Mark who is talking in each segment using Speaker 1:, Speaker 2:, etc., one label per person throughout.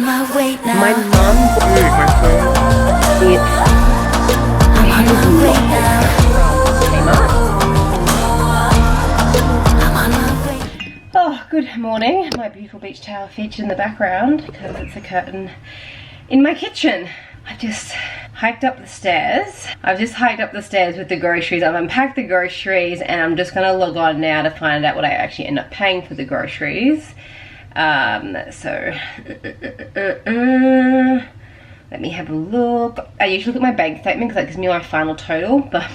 Speaker 1: my way now.
Speaker 2: My mum's food, my phone.
Speaker 1: I'm on my way now. I'm on my way.
Speaker 2: Oh, good morning. My beautiful beach towel featured in the background because it's a curtain in my kitchen. I've just hiked up the stairs. I've just hiked up the stairs with the groceries. I've unpacked the groceries and I'm just gonna log on now to find out what I actually end up paying for the groceries. Let me have a look. I usually look at my bank statement because that gives me my final total, but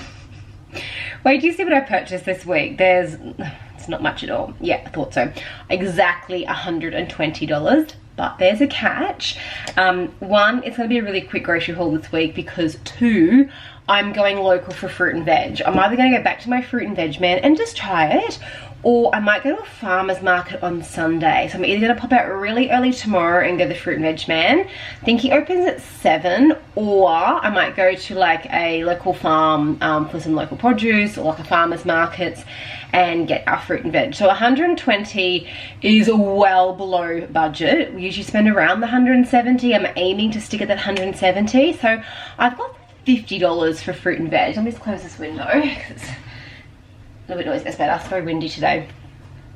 Speaker 2: wait till you see what I purchased this week. It's not much at all. Yeah, I thought so. Exactly $120. But there's a catch. One, it's going to be a really quick grocery haul this week because two, I'm going local for fruit and veg. I'm either going to go back to my fruit and veg man and just try it, or I might go to a farmer's market on Sunday. So I'm either going to pop out really early tomorrow and go to the fruit and veg man. I think he opens at 7, or I might go to like a local farm for some local produce or like a farmer's market and get our fruit and veg. So 120 is well below budget. We usually spend around the 170. I'm aiming to stick at that 170. So I've got $50 for fruit and veg. Let me just close this window because it's a little bit noisy. That's better. It's very windy today.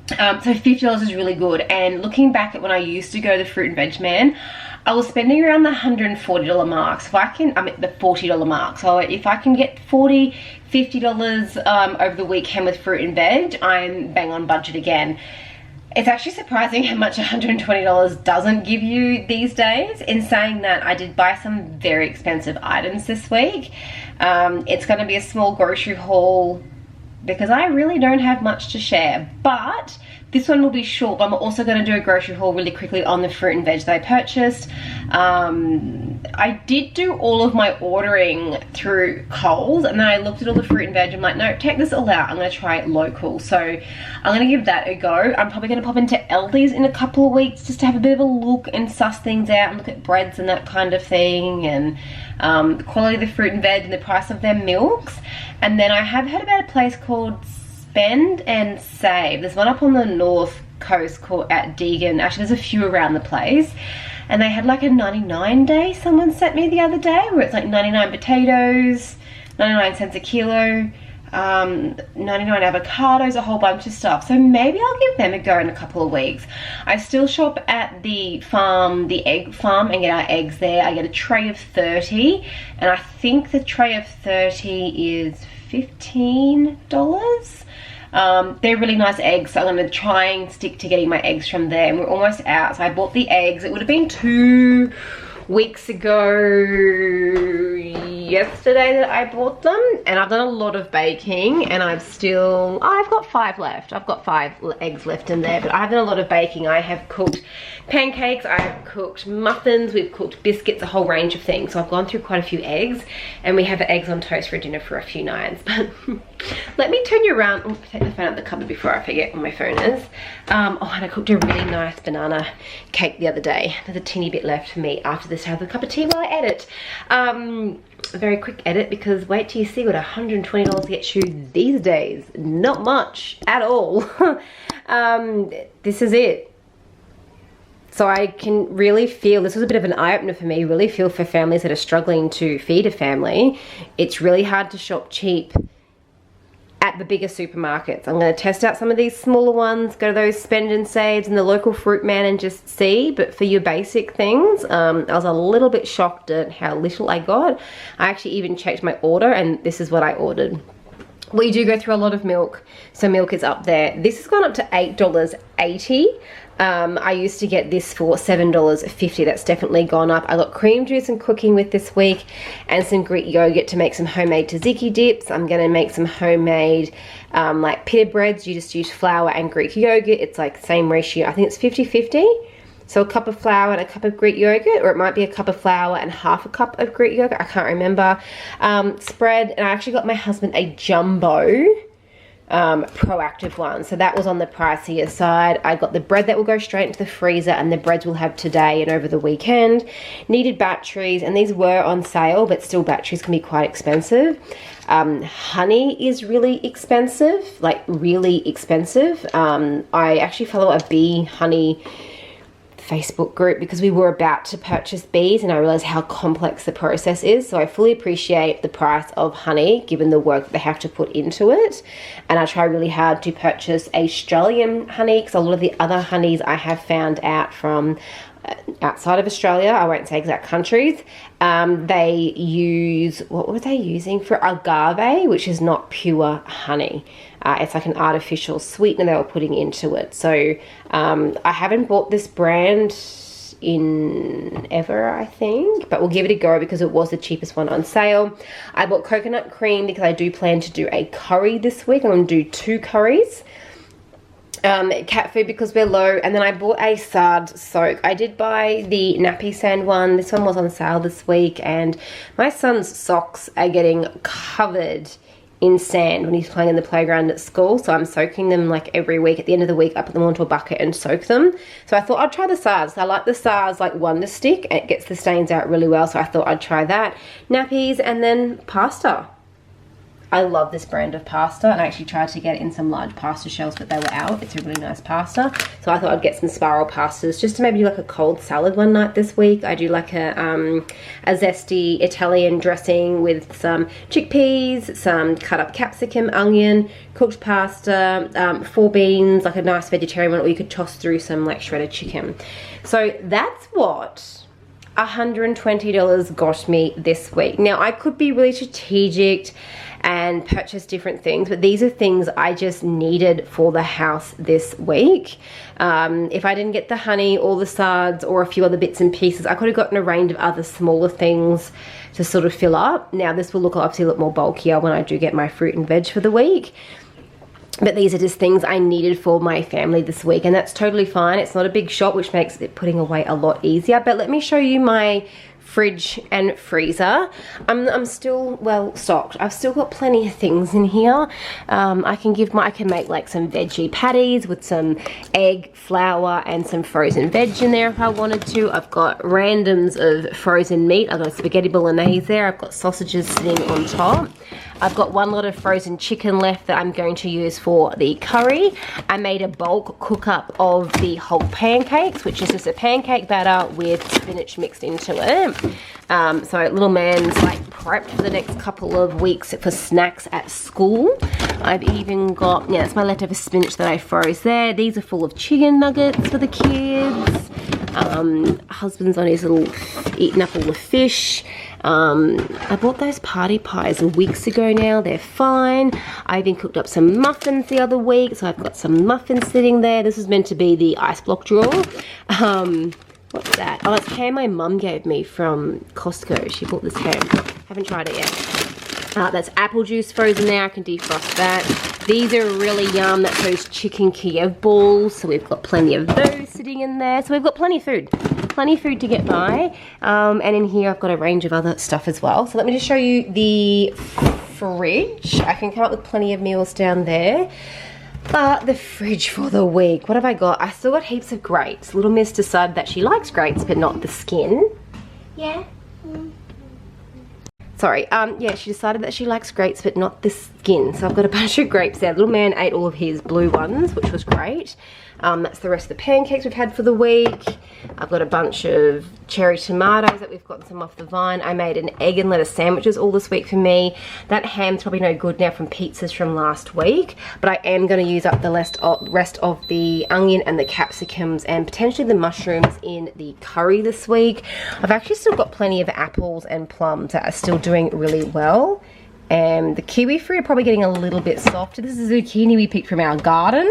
Speaker 2: So $50 is really good. And looking back at when I used to go to the fruit and veg man, I was spending around the $140 mark. So if I can, I'm at the $40 mark. So if I can get $40, $50 over the weekend with fruit and veg, I'm bang on budget again. It's actually surprising how much $120 doesn't give you these days. In saying that, I did buy some very expensive items this week. It's going to be a small grocery haul because I really don't have much to share, but this one will be short. I'm also going to do a grocery haul really quickly on the fruit and veg that I purchased. I did do all of my ordering through Coles, and then I looked at all the fruit and veg. I'm like, no, take this all out. I'm going to try it local. So I'm going to give that a go. I'm probably going to pop into Aldi's in a couple of weeks just to have a bit of a look and suss things out and look at breads and that kind of thing, and the quality of the fruit and veg and the price of their milks. And then I have heard about a place called Spend and Save. There's one up on the north coast called at Deagon. Actually, there's a few around the place. And they had like a 99 day someone sent me the other day, where it's like 99 potatoes, 99 cents a kilo, 99 avocados, a whole bunch of stuff. So maybe I'll give them a go in a couple of weeks. I still shop at the farm, the egg farm, and get our eggs there. I get a tray of 30, and I think the tray of 30 is $15. They're really nice eggs, so I'm going to try and stick to getting my eggs from there. And we're almost out, so I bought the eggs. It would have been 2 weeks ago yesterday that I bought them, and I've done a lot of baking, and I've got 5 left. I've got 5 eggs left in there, but I've done a lot of baking. I have cooked pancakes, I have cooked muffins, we've cooked biscuits, a whole range of things. So I've gone through quite a few eggs, and we have eggs on toast for dinner for a few nights. But let me turn you around. Oh, take the phone out of the cupboard before I forget where my phone is. Oh, and I cooked a really nice banana cake the other day. There's a teeny bit left for me after this. Have a cup of tea while I edit. A very quick edit, because wait till you see what $120 gets you these days. Not much at all. This is it. So I can really feel, this was a bit of an eye-opener for me, really feel for families that are struggling to feed a family. It's really hard to shop cheap at the bigger supermarkets. I'm going to test out some of these smaller ones, go to those Spend and Saves and the local fruit man and just see. But for your basic things, I was a little bit shocked at how little I got. I actually even checked my order, and this is what I ordered. We do go through a lot of milk, so milk is up there. This has gone up to $8.80. I used to get this for $7.50. That's definitely gone up. I got cream juice and cooking with this week, and some Greek yogurt to make some homemade tzatziki dips. I'm gonna make some homemade like pita breads. You just use flour and Greek yogurt. It's like the same ratio. I think it's 50-50. So a cup of flour and a cup of Greek yogurt, or it might be a cup of flour and half a cup of Greek yogurt. I can't remember. Spread, and I actually got my husband a jumbo Proactive one, so that was on the pricier side. I got the bread that will go straight into the freezer, and the breads we'll have today and over the weekend. Needed batteries, and these were on sale, but still batteries can be quite expensive. Honey is really expensive, like really expensive. I actually follow a bee honey Facebook group because we were about to purchase bees and I realized how complex the process is. So I fully appreciate the price of honey given the work that they have to put into it. And I try really hard to purchase Australian honey because a lot of the other honeys I have found out from outside of Australia, I won't say exact countries, they use, what were they using for agave, which is not pure honey. It's like an artificial sweetener they were putting into it. So I haven't bought this brand in ever, I think, but we'll give it a go because it was the cheapest one on sale. I bought coconut cream because I do plan to do a curry this week. I'm going to do 2 curries. Cat food because we're low, and then I bought a Sard soak. I did buy the nappy sand one. This one was on sale this week, and my son's socks are getting covered in sand when he's playing in the playground at school, so I'm soaking them like every week. At the end of the week I put them onto a bucket and soak them. So I thought I'd try the Sards. I like the Sards like Wonder Stick, and it gets the stains out really well, so I thought I'd try that. Nappies, and then pasta. I love this brand of pasta, and I actually tried to get it in some large pasta shells, but they were out. It's a really nice pasta. So I thought I'd get some spiral pastas just to maybe do like a cold salad one night this week. I do like a zesty Italian dressing with some chickpeas, some cut up capsicum, onion, cooked pasta, 4 beans, like a nice vegetarian one, or you could toss through some like shredded chicken. So that's what $120 got me this week. Now I could be really strategic and purchase different things, but these are things I just needed for the house this week. If I didn't get the honey or the Sards or a few other bits and pieces, I could have gotten a range of other smaller things to sort of fill up. Now this will look obviously a lot more bulkier when I do get my fruit and veg for the week. But these are just things I needed for my family this week, and that's totally fine. It's not a big shop, which makes it putting away a lot easier. But let me show you my fridge and freezer. I'm still well stocked. I've still got plenty of things in here. I can make like some veggie patties with some egg, flour, and some frozen veg in there if I wanted to. I've got randoms of frozen meat. I've got a spaghetti bolognese there. I've got sausages sitting on top. I've got 1 lot of frozen chicken left that I'm going to use for the curry. I made a bulk cook up of the whole pancakes, which is just a pancake batter with spinach mixed into it. So little man's like prepped for the next couple of weeks for snacks at school. I've even got, yeah, that's my leftover spinach that I froze there. These are full of chicken nuggets for the kids. Husband's on his little eating up all the fish. I bought those party pies weeks ago now. They're fine. I even cooked up some muffins the other week, so I've got some muffins sitting there. This is meant to be the ice block drawer. What's that? Oh, it's ham my mum gave me from Costco. She bought this ham. Haven't tried it yet. That's apple juice frozen there. I can defrost that. These are really yum. That's those chicken Kiev balls. So we've got plenty of those sitting in there. So we've got plenty of food. Plenty of food to get by. And in here I've got a range of other stuff as well. So let me just show you the fridge. I can come up with plenty of meals down there. But the fridge for the week, what have I got? I still got heaps of grapes. Little Miss decided that she likes grapes but not the skin. Yeah. Sorry, yeah, she decided that she likes grapes but not the skin. So I've got a bunch of grapes there. Little man ate all of his blue ones, which was great. That's the rest of the pancakes we've had for the week. I've got a bunch of cherry tomatoes that we've gotten some off the vine. I made an egg and lettuce sandwiches all this week for me. That ham's probably no good now from pizzas from last week, but I am going to use up the rest of the onion and the capsicums and potentially the mushrooms in the curry this week. I've actually still got plenty of apples and plums that are still doing really well. And the kiwi fruit are probably getting a little bit softer. This is a zucchini we picked from our garden.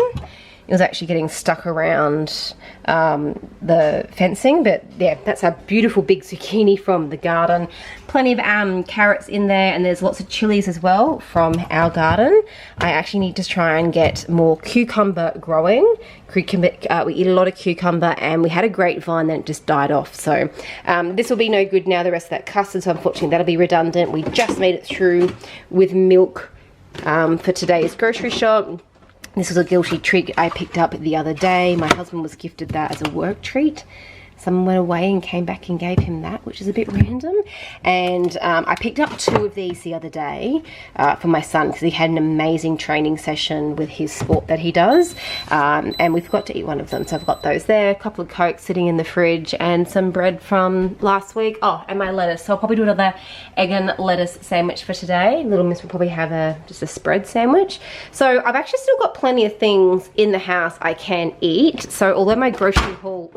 Speaker 2: It was actually getting stuck around the fencing, but yeah, that's a beautiful big zucchini from the garden. Plenty of carrots in there, and there's lots of chilies as well from our garden. I actually need to try and get more cucumber growing. We eat a lot of cucumber, and we had a grapevine, then it just died off. So this will be no good now, the rest of that custard, so unfortunately that'll be redundant. We just made it through with milk for today's grocery shop. This was a guilty treat I picked up the other day. My husband was gifted that as a work treat. someone went away and came back and gave him that, which is a bit random. And I picked up 2 of these the other day for my son because he had an amazing training session with his sport that he does, and we forgot to eat one of them, so I've got those there. A couple of Cokes sitting in the fridge and some bread from last week. Oh, and my lettuce. So I'll probably do another egg and lettuce sandwich for today. Little Miss will probably have just a spread sandwich. So I've actually still got plenty of things in the house I can eat. So although my grocery haul,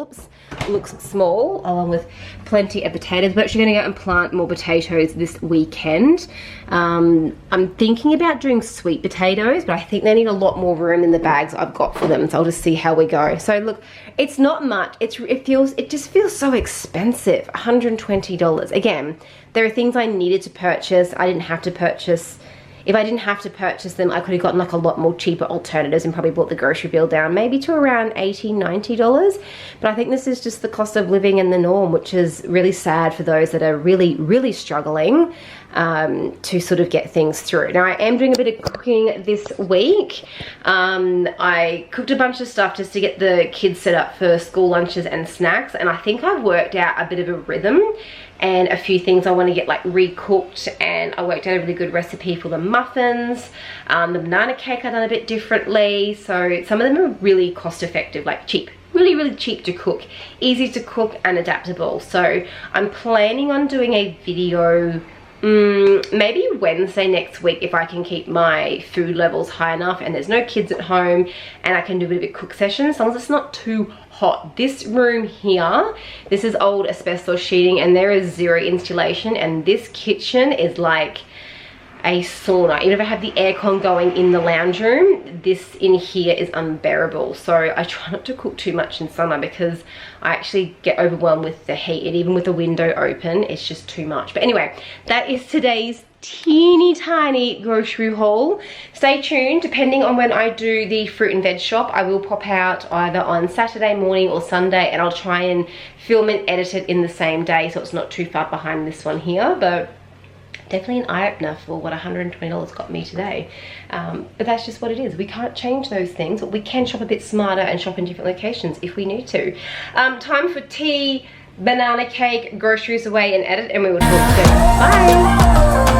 Speaker 2: looks small, along with plenty of potatoes, we're actually going to go and plant more potatoes this weekend. I'm thinking about doing sweet potatoes, but I think they need a lot more room in the bags I've got for them, so I'll just see how we go. So look, it's not much. It just feels so expensive. $120. Again, there are things I needed to purchase. I didn't have to purchase. If I didn't have to purchase them, I could have gotten like a lot more cheaper alternatives and probably brought the grocery bill down maybe to around $80, $90. But I think this is just the cost of living and the norm, which is really sad for those that are really, really struggling to sort of get things through. Now, I am doing a bit of cooking this week. I cooked a bunch of stuff just to get the kids set up for school lunches and snacks, and I think I've worked out a bit of a rhythm and a few things I want to get like recooked, and I worked out a really good recipe for the muffins. The banana cake I've done a bit differently, so some of them are really cost effective, like cheap. Really, really cheap to cook, easy to cook and adaptable. So I'm planning on doing a video maybe Wednesday next week if I can keep my food levels high enough and there's no kids at home and I can do a bit of a cook session as long as it's not too hot. This room here, this is old asbestos sheeting and there is 0 insulation, and this kitchen is like a sauna. Even if I have the aircon going in the lounge room, this in here is unbearable. So I try not to cook too much in summer because I actually get overwhelmed with the heat, and even with the window open, it's just too much. But anyway, that is today's teeny tiny grocery haul. Stay tuned. Depending on when I do the fruit and veg shop, I will pop out either on Saturday morning or Sunday, and I'll try and film and edit it in the same day so it's not too far behind this one here. But definitely an eye-opener for what $120 got me today. But that's just what it is. We can't change those things, but we can shop a bit smarter and shop in different locations if we need to. Time for tea, banana cake, groceries away and edit, and we will talk soon. Bye!